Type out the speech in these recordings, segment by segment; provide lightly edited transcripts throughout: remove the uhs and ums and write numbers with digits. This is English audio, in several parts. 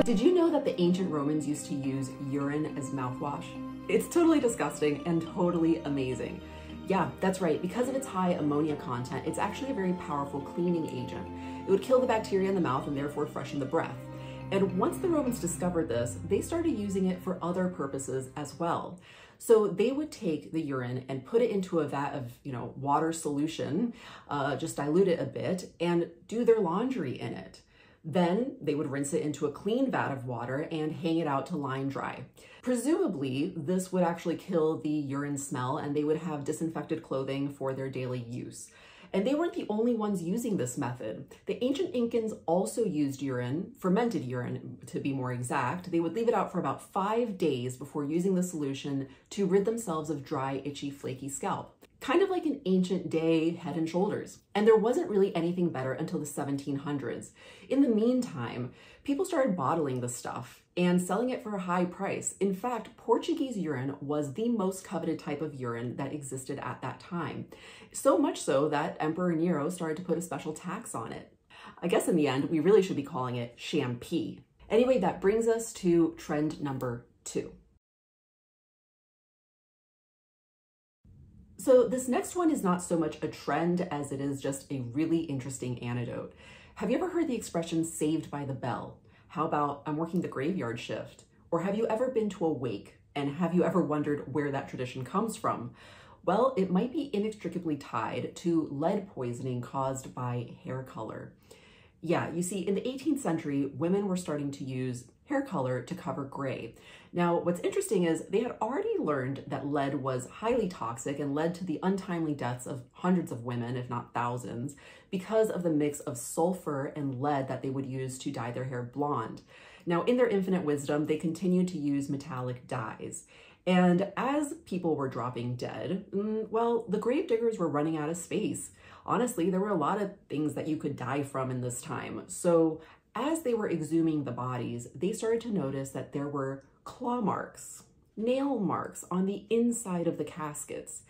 Did you know that the ancient Romans used to use urine as mouthwash? It's totally disgusting and totally amazing. Yeah, that's right. Because of its high ammonia content, it's actually a very powerful cleaning agent. It would kill the bacteria in the mouth and therefore freshen the breath. And once the Romans discovered this, they started using it for other purposes as well. So they would take the urine and put it into a vat of, water solution, just dilute it a bit, and do their laundry in it. Then they would rinse it into a clean vat of water and hang it out to line dry. Presumably, this would actually kill the urine smell and they would have disinfected clothing for their daily use. And they weren't the only ones using this method. The ancient Incans also used urine, fermented urine to be more exact. They would leave it out for about 5 days before using the solution to rid themselves of dry, itchy, flaky scalp. Kind of like an ancient day Head and Shoulders. And there wasn't really anything better until the 1700s. In the meantime, people started bottling the stuff and selling it for a high price. In fact, Portuguese urine was the most coveted type of urine that existed at that time. So much so that Emperor Nero started to put a special tax on it. I guess in the end, we really should be calling it shampoo. Anyway, that brings us to trend number 2. So this next one is not so much a trend as it is just a really interesting anecdote. Have you ever heard the expression saved by the bell? How about I'm working the graveyard shift? Or have you ever been to a wake and have you ever wondered where that tradition comes from? Well, it might be inextricably tied to lead poisoning caused by hair color. Yeah, you see, in the 18th century, women were starting to use hair color to cover gray. Now, what's interesting is they had already learned that lead was highly toxic and led to the untimely deaths of hundreds of women, if not thousands, because of the mix of sulfur and lead that they would use to dye their hair blonde. Now, in their infinite wisdom, they continued to use metallic dyes. And as people were dropping dead, well, the grave diggers were running out of space. Honestly, there were a lot of things that you could die from in this time. So as they were exhuming the bodies, they started to notice that there were claw marks, nail marks on the inside of the caskets.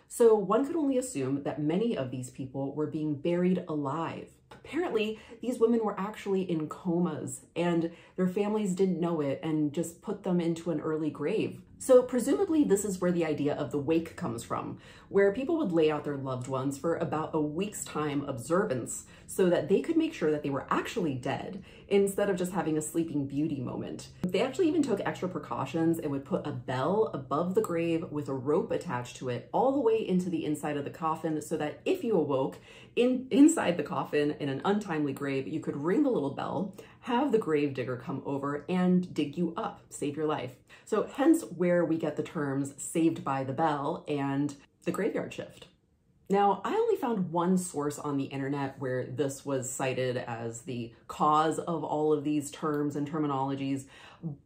So one could only assume that many of these people were being buried alive. Apparently, these women were actually in comas and their families didn't know it and just put them into an early grave. So presumably this is where the idea of the wake comes from, where people would lay out their loved ones for about a week's time observance so that they could make sure that they were actually dead instead of just having a sleeping beauty moment. They actually even took extra precautions and would put a bell above the grave with a rope attached to it all the way into the inside of the coffin so that if you awoke inside the coffin in an untimely grave, you could ring the little bell, have the grave digger come over and dig you up, save your life. So hence where we get the terms saved by the bell and the graveyard shift. Now, I only found one source on the internet where this was cited as the cause of all of these terms and terminologies,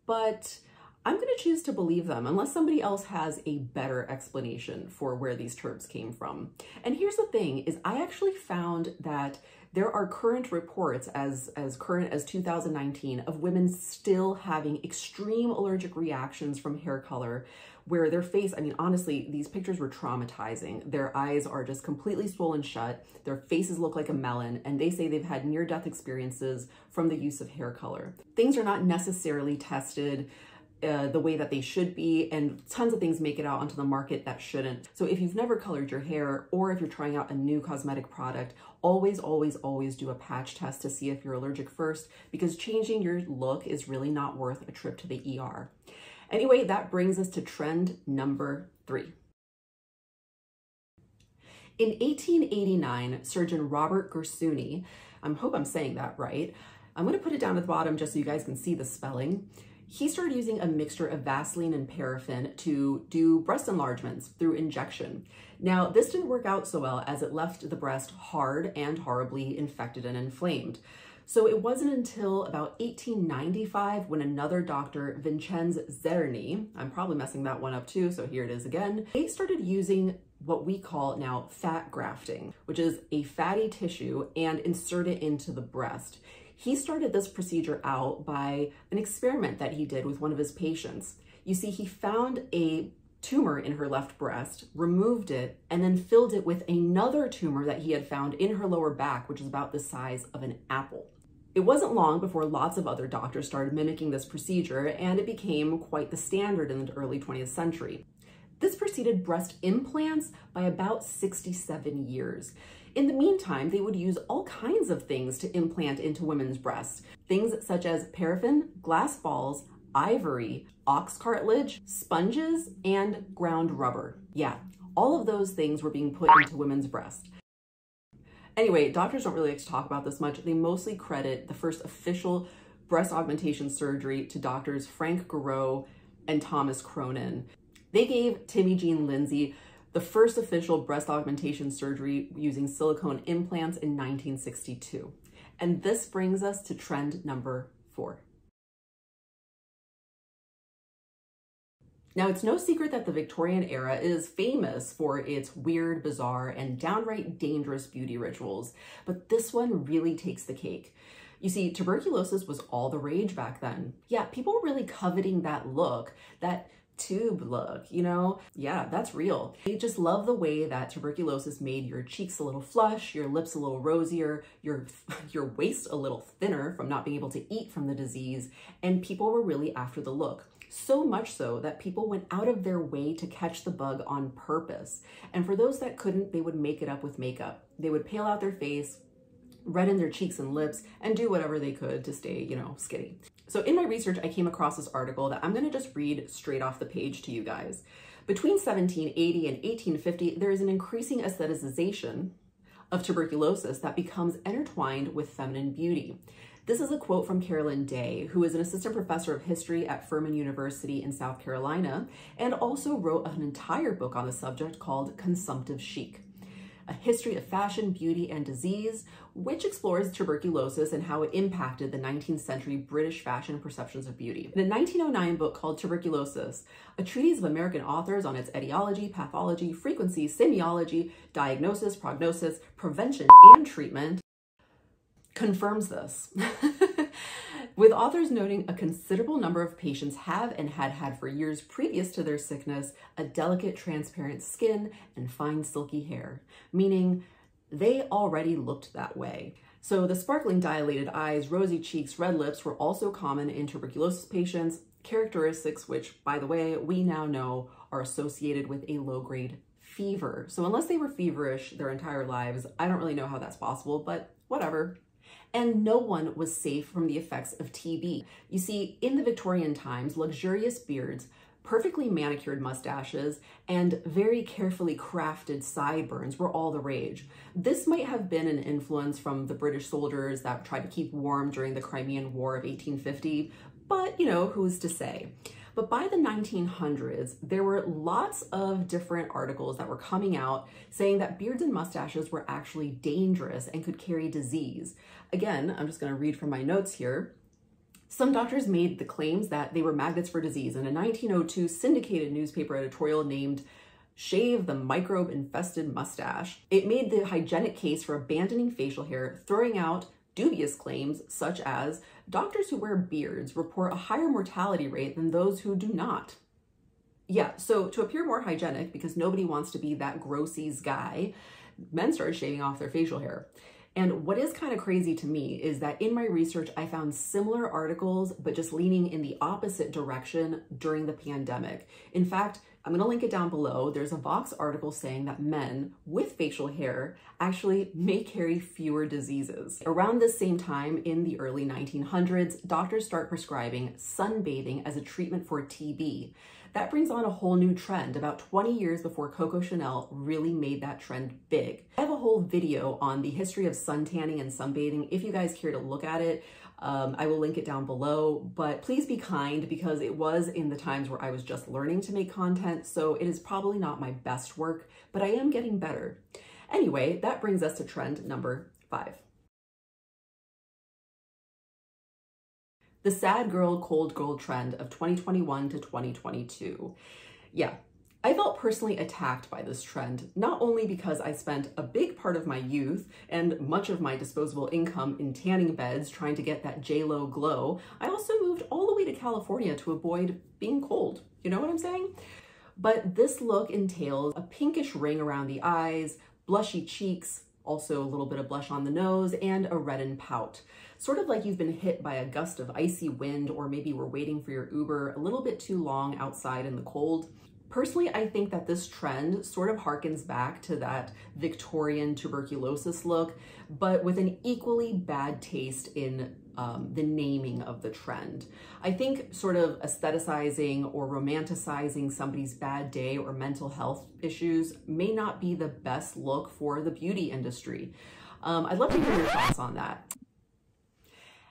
but I'm going to choose to believe them unless somebody else has a better explanation for where these terms came from. And here's the thing is I actually found that there are current reports as current as 2019 of women still having extreme allergic reactions from hair color where their face, I mean, honestly, these pictures were traumatizing. Their eyes are just completely swollen shut. Their faces look like a melon, and they say they've had near-death experiences from the use of hair color. Things are not necessarily tested the way that they should be, and tons of things make it out onto the market that shouldn't. So if you've never colored your hair or if you're trying out a new cosmetic product, always, always, always do a patch test to see if you're allergic first, because changing your look is really not worth a trip to the ER. Anyway, that brings us to trend number 3. In 1889, surgeon Robert Gersuni, I hope I'm saying that right, I'm going to put it down at the bottom just so you guys can see the spelling. He started using a mixture of Vaseline and paraffin to do breast enlargements through injection. Now, this didn't work out so well as it left the breast hard and horribly infected and inflamed. So it wasn't until about 1895 when another doctor, Vincenz Czerny, I'm probably messing that one up too, so here it is again, they started using what we call now fat grafting, which is a fatty tissue and insert it into the breast. He started this procedure out by an experiment that he did with one of his patients. You see, he found a tumor in her left breast, removed it, and then filled it with another tumor that he had found in her lower back, which is about the size of an apple. It wasn't long before lots of other doctors started mimicking this procedure, and it became quite the standard in the early 20th century. This preceded breast implants by about 67 years. In the meantime, they would use all kinds of things to implant into women's breasts. Things such as paraffin, glass balls, ivory, ox cartilage, sponges, and ground rubber. Yeah, all of those things were being put into women's breasts. Anyway, doctors don't really like to talk about this much. They mostly credit the first official breast augmentation surgery to doctors Frank Garreau and Thomas Cronin. They gave Timmy Jean Lindsay the first official breast augmentation surgery using silicone implants in 1962. And this brings us to trend number 4. Now, it's no secret that the Victorian era is famous for its weird, bizarre, and downright dangerous beauty rituals, but this one really takes the cake. You see, tuberculosis was all the rage back then. Yeah, people were really coveting that look, that tube look, you know? Yeah, that's real. They just love the way that tuberculosis made your cheeks a little flush, your lips a little rosier, your waist a little thinner from not being able to eat from the disease, and people were really after the look. So much so that people went out of their way to catch the bug on purpose. And for those that couldn't, they would make it up with makeup. They would pale out their face, redden their cheeks and lips, and do whatever they could to stay, you know, skinny. So in my research, I came across this article that I'm gonna just read straight off the page to you guys. Between 1780 and 1850, there is an increasing aestheticization of tuberculosis that becomes intertwined with feminine beauty. This is a quote from Carolyn Day, who is an assistant professor of history at Furman University in South Carolina, and also wrote an entire book on the subject called Consumptive Chic: A History of Fashion, Beauty, and Disease, which explores tuberculosis and how it impacted the 19th century British fashion perceptions of beauty. In a 1909 book called Tuberculosis, a treatise of American authors on its etiology, pathology, frequency, semiology, diagnosis, prognosis, prevention, and treatment, confirms this. With authors noting a considerable number of patients have and had for years previous to their sickness a delicate transparent skin and fine silky hair, meaning they already looked that way. So the sparkling dilated eyes, rosy cheeks, red lips were also common in tuberculosis patients, characteristics which, by the way, we now know are associated with a low-grade fever. So unless they were feverish their entire lives, I don't really know how that's possible, but whatever. And no one was safe from the effects of TB. You see, in the Victorian times, luxurious beards, perfectly manicured mustaches, and very carefully crafted sideburns were all the rage. This might have been an influence from the British soldiers that tried to keep warm during the Crimean War of 1850, but you know, who's to say? But by the 1900s, there were lots of different articles that were coming out saying that beards and mustaches were actually dangerous and could carry disease. Again, I'm just going to read from my notes here. Some doctors made the claims that they were magnets for disease. In a 1902 syndicated newspaper editorial named Shave the Microbe-Infested Mustache, it made the hygienic case for abandoning facial hair, throwing out dubious claims such as doctors who wear beards report a higher mortality rate than those who do not. Yeah, so to appear more hygienic, because nobody wants to be that grossies guy, men started shaving off their facial hair. And what is kind of crazy to me is that in my research, I found similar articles, but just leaning in the opposite direction during the pandemic. In fact, I'm going to link it down below. There's a Vox article saying that men with facial hair actually may carry fewer diseases. Around this same time in the early 1900s, doctors start prescribing sunbathing as a treatment for TB. That brings on a whole new trend about 20 years before Coco Chanel really made that trend big. I have a whole video on the history of suntanning and sunbathing. If you guys care to look at it, I will link it down below, but please be kind because it was in the times where I was just learning to make content, so it is probably not my best work, but I am getting better. Anyway, that brings us to trend number 5. The sad girl, cold girl trend of 2021 to 2022. Yeah, I felt personally attacked by this trend, not only because I spent a big part of my youth and much of my disposable income in tanning beds trying to get that J-Lo glow, I also moved all the way to California to avoid being cold. You know what I'm saying? But this look entails a pinkish ring around the eyes, blushy cheeks, also a little bit of blush on the nose, and a reddened pout. Sort of like you've been hit by a gust of icy wind, or maybe were waiting for your Uber a little bit too long outside in the cold. Personally, I think that this trend sort of harkens back to that Victorian tuberculosis look, but with an equally bad taste in the naming of the trend. I think sort of aestheticizing or romanticizing somebody's bad day or mental health issues may not be the best look for the beauty industry. I'd love to hear your thoughts on that.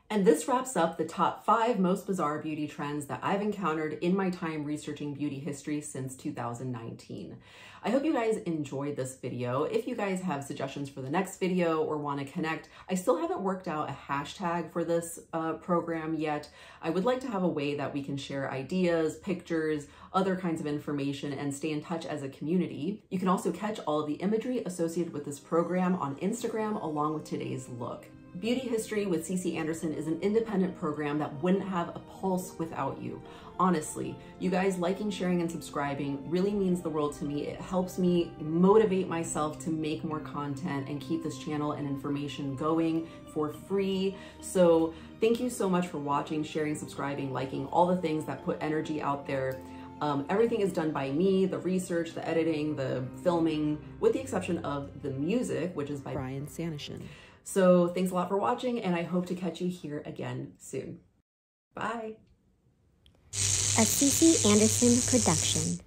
And this wraps up the top 5 most bizarre beauty trends that I've encountered in my time researching beauty history since 2019. I hope you guys enjoyed this video. If you guys have suggestions for the next video or want to connect, I still haven't worked out a hashtag for this program yet. I would like to have a way that we can share ideas, pictures, other kinds of information, and stay in touch as a community. You can also catch all of the imagery associated with this program on Instagram along with today's look. Beauty History with CC Anderson is an independent program that wouldn't have a pulse without you. Honestly, you guys liking, sharing, and subscribing really means the world to me. It helps me motivate myself to make more content and keep this channel and information going for free. So thank you so much for watching, sharing, subscribing, liking, all the things that put energy out there. Everything is done by me, the research, the editing, the filming, with the exception of the music, which is by Brian Sanishin. So thanks a lot for watching, and I hope to catch you here again soon. Bye. A CC Anderson production.